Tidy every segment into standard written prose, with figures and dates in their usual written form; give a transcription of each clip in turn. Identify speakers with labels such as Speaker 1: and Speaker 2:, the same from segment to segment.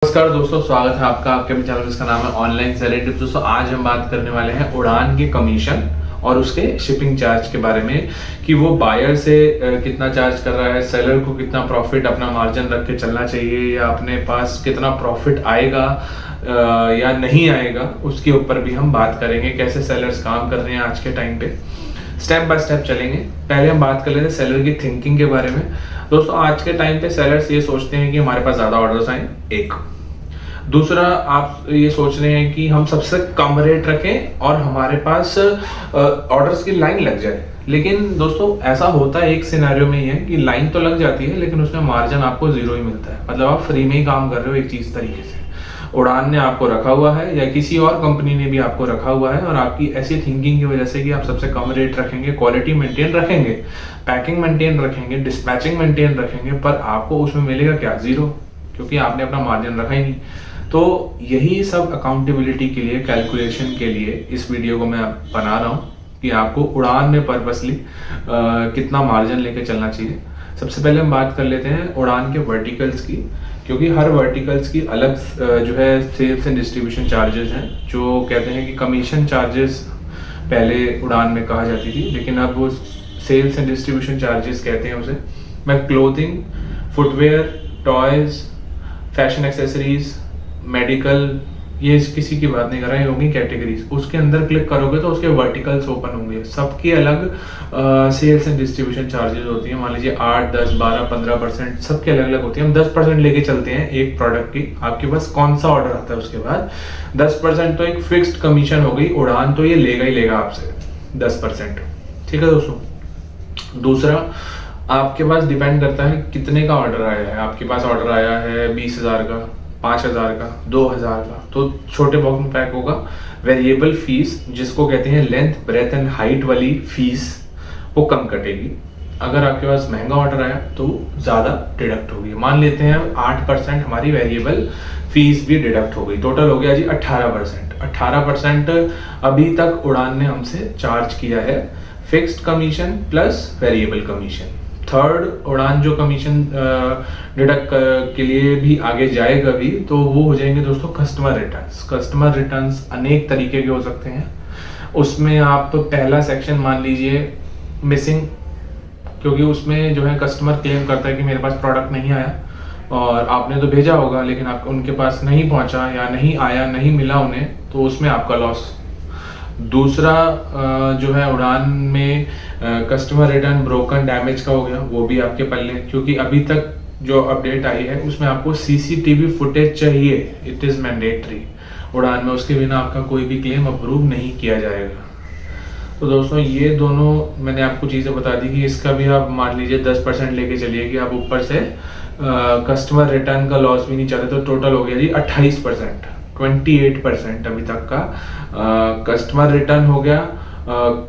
Speaker 1: नमस्कार दोस्तों, स्वागत है आपका आपके अपने चैनल जिसका नाम है ऑनलाइन सेलिंग टिप्स। दोस्तों आज हम बात करने वाले हैं उड़ान के कमीशन और उसके शिपिंग चार्ज के बारे में कि वो बायर से कितना चार्ज कर रहा है, सेलर को कितना प्रॉफिट अपना मार्जिन रख के चलना चाहिए या अपने पास कितना प्रॉफिट आएगा या नहीं आएगा, उसके ऊपर भी हम बात करेंगे। कैसे सेलर्स काम कर रहे हैं आज के टाइम पे, स्टेप बाय स्टेप चलेंगे। पहले हम बात कर लेते हैं सेलर की थिंकिंग के बारे में। दोस्तों आज के टाइम पे सेलर्स ये सोचते हैं कि हमारे पास ज़्यादा ऑर्डर्स आए, एक। दूसरा, आप ये सोच रहे हैं कि हम सबसे कम रेट रखें और हमारे पास ऑर्डर्स की लाइन लग जाए। लेकिन दोस्तों ऐसा होता है एक सिनेरियो में ही है कि लाइन तो लग जाती है लेकिन उसमें मार्जिन आपको जीरो ही मिलता है। मतलब आप फ्री में ही काम कर रहे हो एक चीज तरीके से। उड़ान ने आपको रखा हुआ है या किसी और कंपनी ने भी आपको रखा हुआ है और आपकी ऐसी थिंकिंग की वजह से कि आप सबसे कम रेट रखेंगे, क्वालिटी मेंटेन रखेंगे, पैकिंग मेंटेन रखेंगे, डिस्पैचिंग मेंटेन रखेंगे, पर आपको उसमें मिलेगा क्या? जीरो, क्योंकि आपने अपना मार्जिन रखा ही नहीं। तो यही सब अकाउंटेबिलिटी के लिए, कैलकुलेशन के लिए इस वीडियो को मैं बना रहा हूँ कि आपको उड़ान में पर्पसली कितना मार्जिन लेके चलना चाहिए। सबसे पहले हम बात कर लेते हैं उड़ान के वर्टिकल्स की, क्योंकि हर वर्टिकल्स की अलग जो है सेल्स एंड डिस्ट्रीब्यूशन चार्जेस हैं। जो कहते हैं कि कमीशन चार्जेस पहले उड़ान में कहा जाती थी, लेकिन अब वो सेल्स एंड डिस्ट्रीब्यूशन चार्जेस कहते हैं उसे। मैं clothing, footwear, toys, fashion accessories, medical, ये किसी की बात नहीं कर रहा है, होंगी कैटेगरीज। उसके अंदर क्लिक करोगे तो उसके वर्टिकल्स ओपन होंगे। सबकी अलग सेल्स एंड डिस्ट्रीब्यूशन चार्जेस होती है। मान लीजिए 8, 10, 12, 15% सबके अलग अलग होती है। हम 10% लेके चलते हैं एक प्रोडक्ट की। आपके पास कौन सा ऑर्डर आता है उसके बाद 10% तो एक फिक्स्ड कमीशन हो गई। उड़ान तो ये लेगा ही लेगा आपसे 10%। ठीक है दोस्तों। दूसरा, आपके पास डिपेंड करता है कितने का ऑर्डर आया है। आपके पास ऑर्डर आया है 20,000 का, 5,000 का, 2,000 का, तो छोटे बॉक्स में पैक होगा। वेरिएबल फीस, जिसको कहते हैं लेंथ, ब्रेथ एंड हाइट वाली फीस, वो कम कटेगी। अगर आपके पास महंगा ऑर्डर आया तो ज़्यादा डिडक्ट होगी। मान लेते हैं 8% हमारी वेरिएबल फीस भी डिडक्ट हो गई। टोटल हो गया जी 18%। 18% अभी तक उड़ान ने हमसे चार्ज किया है, fixed commission plus variable commission. Third, उड़ान जो कमीशन डिडक्ट के लिए भी आगे जाएगा भी, तो वो हो जाएंगे दोस्तों कस्टमर रिटर्न्स। कस्टमर रिटर्न्स अनेक तरीके के हो सकते हैं। उसमें आप पहला सेक्शन मान लीजिए मिसिंग, क्योंकि उसमें जो है कस्टमर क्लेम करता है कि मेरे पास प्रोडक्ट नहीं आया और आपने तो भेजा होगा लेकिन आप उनके पास नहीं पहुंचा या नहीं आया, नहीं मिला उन्हें, तो उसमें आपका लॉस। दूसरा जो है उड़ान में कस्टमर रिटर्न ब्रोकन डैमेज का हो गया, वो भी आपके पल्ले, क्योंकि अभी तक जो अपडेट आई है उसमें आपको सीसीटीवी फुटेज चाहिए। इट इज़ मैंडेटरी उड़ान में, उसके बिना आपका कोई भी क्लेम अप्रूव नहीं किया जाएगा। तो दोस्तों ये दोनों मैंने आपको चीज़ें बता दी कि इसका भी आप मान लीजिए 10% लेके चलिए कि आप ऊपर से कस्टमर रिटर्न का लॉस भी नहीं चाहते, तो टोटल हो गया जी 28%। 28% अभी तक का कस्टमर रिटर्न हो गया।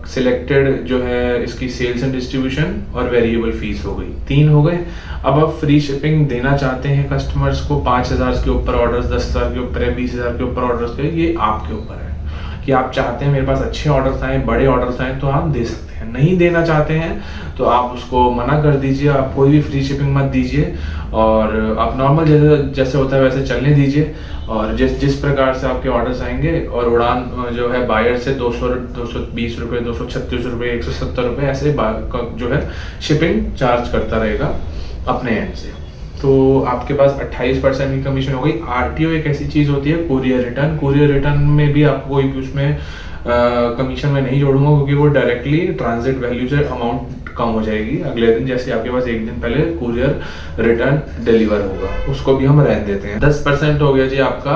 Speaker 1: सिलेक्टेड जो है इसकी सेल्स एंड डिस्ट्रीब्यूशन और वेरिएबल फीस हो गई, 3 हो गए। अब आप फ्री शिपिंग देना चाहते हैं कस्टमर्स को 5,000 के ऊपर ऑर्डर्स, 10,000 के ऊपर है, 20,000 के ऊपर ऑर्डर्स के, ये आपके ऊपर है कि आप चाहते हैं मेरे पास अच्छे ऑर्डर्स आए, बड़े ऑर्डर्स आए, तो आप दे सकते हैं। नहीं देना चाहते हैं तो आप उसको मना कर दीजिए, आप कोई भी फ्री शिपिंग मत दीजिए और आप नॉर्मल जैसे होता है वैसे चलने दीजिए। और जिस प्रकार से आपके ऑर्डर्स आएंगे, और उड़ान जो है बायर से 220 रुपये, 236 रुपये, 170 रुपये ऐसे जो है शिपिंग चार्ज करता रहेगा अपने एंड से। तो आपके पास 28% की कमीशन हो गई। आरटीओ एक ऐसी चीज़ होती है, कुरियर रिटर्न। कुरियर रिटर्न में भी आपको कोई भी उसमें कमीशन में नहीं जोड़ूंगा, क्योंकि वो डायरेक्टली ट्रांजिट वैल्यू से अमाउंट कम हो जाएगी अगले दिन। जैसे आपके पास एक दिन पहले कुरियर रिटर्न डिलीवर होगा, उसको भी हम रहने देते हैं। 10% हो गया जी आपका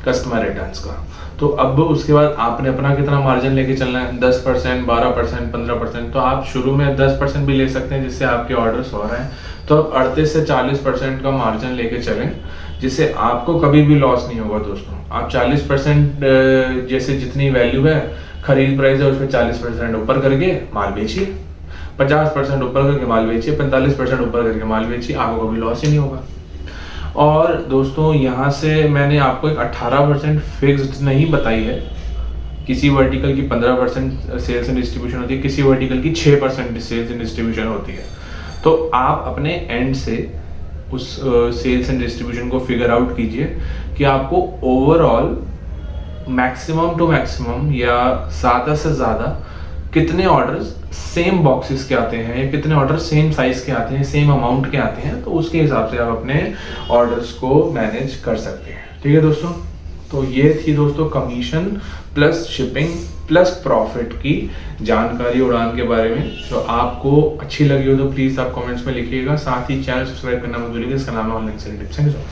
Speaker 1: कस्टमर रिटर्न्स का। तो अब उसके बाद आपने अपना कितना मार्जिन लेके चलना है, 10%, 12%, 15%। तो आप शुरू में 10% भी ले सकते हैं जिससे आपके ऑर्डर्स हो रहे हैं, तो अब 38 से 40% का मार्जिन लेके चलें जिससे आपको कभी भी लॉस नहीं होगा दोस्तों। आप 40% जैसे जितनी वैल्यू है, खरीद प्राइस है, उसमें 40% ऊपर करके माल बेचिए, 50% ऊपर करके माल बेचिए, 45% ऊपर करके माल बेचिए, आपको कभी लॉस ही नहीं होगा। और दोस्तों यहाँ से मैंने आपको एक 18% फिक्स्ड नहीं बताई है। किसी वर्टिकल की 15% सेल्स एंड डिस्ट्रीब्यूशन होती है, किसी वर्टिकल की 6% सेल्स एंड डिस्ट्रीब्यूशन होती है। तो आप अपने एंड से उस सेल्स एंड डिस्ट्रीब्यूशन को फिगर आउट कीजिए कि आपको ओवरऑल मैक्सिमम टू मैक्सिमम या ज़्यादा से ज़्यादा कितने ऑर्डर्स सेम बॉक्सेस के आते हैं या कितने ऑर्डर सेम साइज के आते हैं, सेम अमाउंट के आते हैं, तो उसके हिसाब से आप अपने ऑर्डर्स को मैनेज कर सकते हैं। ठीक है दोस्तों, तो ये थी दोस्तों commission plus shipping plus profit की जानकारी उड़ान के बारे में। तो आपको अच्छी लगी हो तो प्लीज़ आप कमेंट्स में लिखिएगा, साथ ही चैनल सब्सक्राइब करना मत भूलिएगा। इसका नाम है online selling tips. Thank you.